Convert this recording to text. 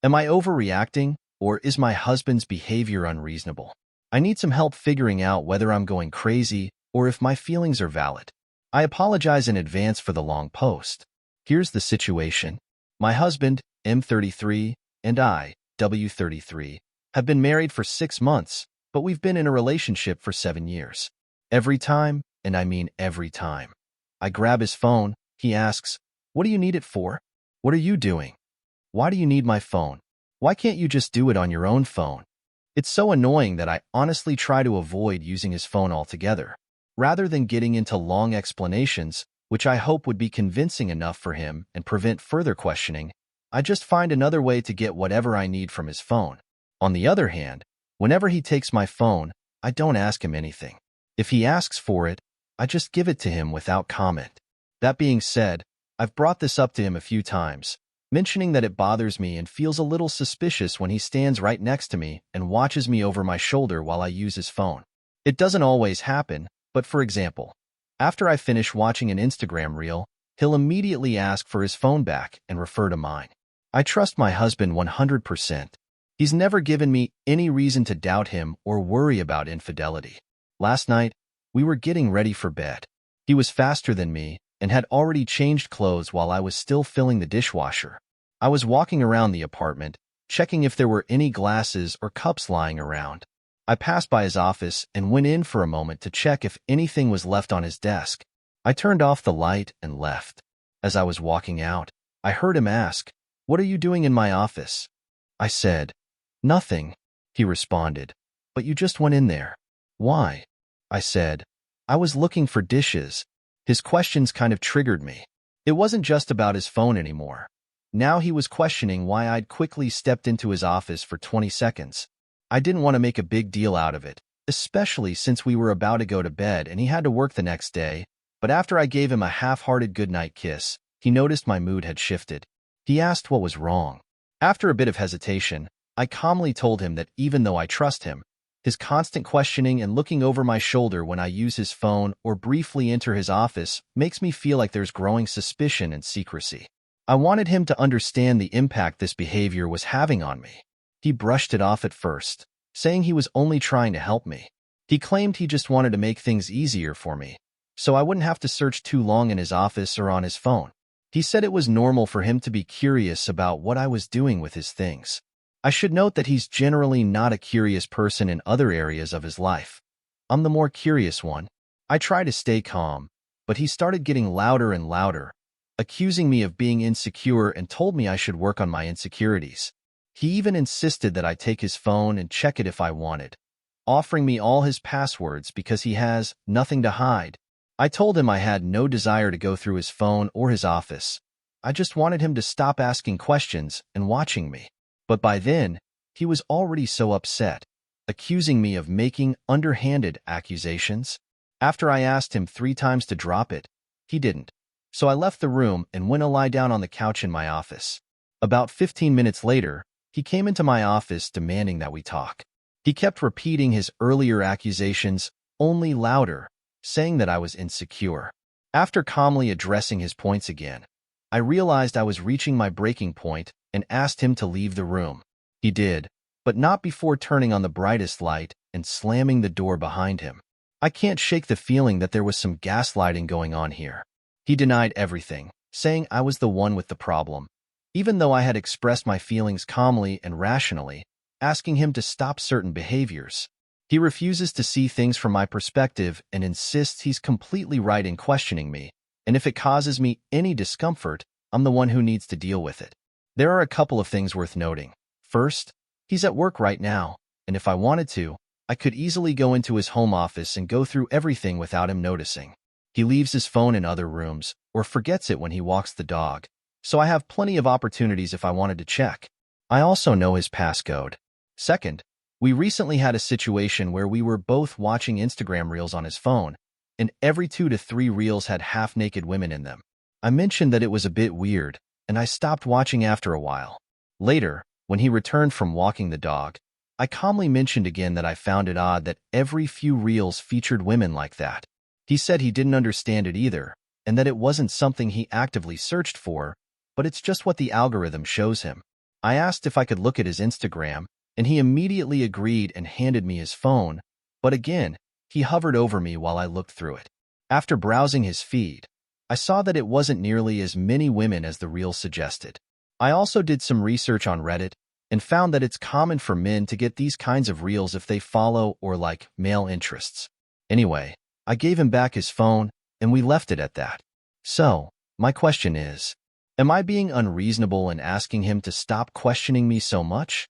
Am I overreacting, or is my husband's behavior unreasonable? I need some help figuring out whether I'm going crazy or if my feelings are valid. I apologize in advance for the long post. Here's the situation. My husband, M33, and I, W33, have been married for 6 months, but we've been in a relationship for 7 years. Every time, and I mean every time, I grab his phone, he asks, "What do you need it for? What are you doing? Why do you need my phone? Why can't you just do it on your own phone?" It's so annoying that I honestly try to avoid using his phone altogether. Rather than getting into long explanations, which I hope would be convincing enough for him and prevent further questioning, I just find another way to get whatever I need from his phone. On the other hand, whenever he takes my phone, I don't ask him anything. If he asks for it, I just give it to him without comment. That being said, I've brought this up to him a few times, mentioning that it bothers me and feels a little suspicious when he stands right next to me and watches me over my shoulder while I use his phone. It doesn't always happen, but for example, after I finish watching an Instagram reel, he'll immediately ask for his phone back and refer to mine. I trust my husband 100%. He's never given me any reason to doubt him or worry about infidelity. Last night, we were getting ready for bed. He was faster than me and had already changed clothes while I was still filling the dishwasher. I was walking around the apartment, checking if there were any glasses or cups lying around. I passed by his office and went in for a moment to check if anything was left on his desk. I turned off the light and left. As I was walking out, I heard him ask, "What are you doing in my office?" I said, "Nothing," he responded, "but you just went in there." "Why?" I said, "I was looking for dishes." His questions kind of triggered me. It wasn't just about his phone anymore. Now he was questioning why I'd quickly stepped into his office for 20 seconds. I didn't want to make a big deal out of it, especially since we were about to go to bed and he had to work the next day, but after I gave him a half-hearted goodnight kiss, he noticed my mood had shifted. He asked what was wrong. After a bit of hesitation, I calmly told him that even though I trust him, his constant questioning and looking over my shoulder when I use his phone or briefly enter his office makes me feel like there's growing suspicion and secrecy. I wanted him to understand the impact this behavior was having on me. He brushed it off at first, saying he was only trying to help me. He claimed he just wanted to make things easier for me, so I wouldn't have to search too long in his office or on his phone. He said it was normal for him to be curious about what I was doing with his things. I should note that he's generally not a curious person in other areas of his life. I'm the more curious one. I try to stay calm, but he started getting louder and louder, accusing me of being insecure and told me I should work on my insecurities. He even insisted that I take his phone and check it if I wanted, offering me all his passwords because he has nothing to hide. I told him I had no desire to go through his phone or his office. I just wanted him to stop asking questions and watching me. But by then, he was already so upset, accusing me of making underhanded accusations. After I asked him 3 times to drop it, he didn't. So I left the room and went to lie down on the couch in my office. About 15 minutes later, he came into my office demanding that we talk. He kept repeating his earlier accusations, only louder, saying that I was insecure. After calmly addressing his points again, I realized I was reaching my breaking point and asked him to leave the room. He did, but not before turning on the brightest light and slamming the door behind him. I can't shake the feeling that there was some gaslighting going on here. He denied everything, saying I was the one with the problem, even though I had expressed my feelings calmly and rationally, asking him to stop certain behaviors. He refuses to see things from my perspective and insists he's completely right in questioning me, and if it causes me any discomfort, I'm the one who needs to deal with it. There are a couple of things worth noting. First, he's at work right now, and if I wanted to, I could easily go into his home office and go through everything without him noticing. He leaves his phone in other rooms or forgets it when he walks the dog, so I have plenty of opportunities if I wanted to check. I also know his passcode. Second, we recently had a situation where we were both watching Instagram reels on his phone, and every 2 to 3 reels had half-naked women in them. I mentioned that it was a bit weird, and I stopped watching after a while. Later, when he returned from walking the dog, I calmly mentioned again that I found it odd that every few reels featured women like that. He said he didn't understand it either, and that it wasn't something he actively searched for, but it's just what the algorithm shows him. I asked if I could look at his Instagram, and he immediately agreed and handed me his phone, but again, he hovered over me while I looked through it. After browsing his feed, I saw that it wasn't nearly as many women as the reel suggested. I also did some research on Reddit and found that it's common for men to get these kinds of reels if they follow or like male interests. Anyway, I gave him back his phone, and we left it at that. So, my question is, am I being unreasonable in asking him to stop questioning me so much?